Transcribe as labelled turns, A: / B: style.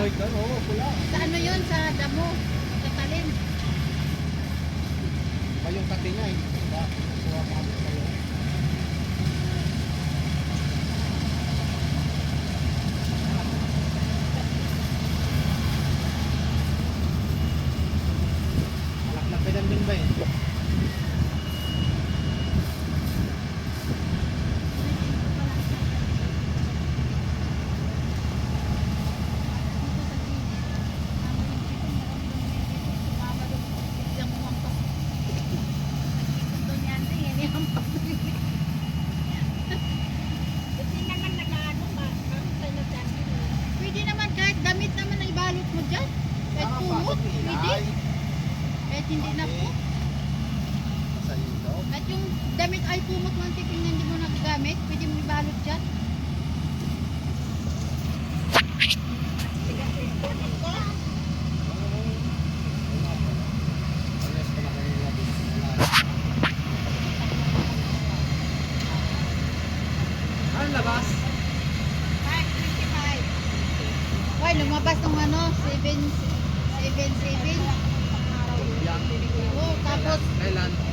A: White doon, oo, pula.
B: Sa ano yun? Sa damo. Tatalim.
A: Pa yung kati niya eh. Diba? Kuha mo kami pa yun. Malak-lak din din ba eh?
B: Pwede naman kahit damit naman na ibalot mo dyan. Kahit kumot, pwede. Kahit hindi na po.
A: Sa ilaw.
B: Kahit yung damit ay kumot mo ang tiping na hindi mo nagagamit, pwede mo ibalot dyan.
A: Ano labas?
B: 5.25. Why, lumabas ng ano, 7.7.
A: Yan.
B: Oo, tapos
A: Kailan?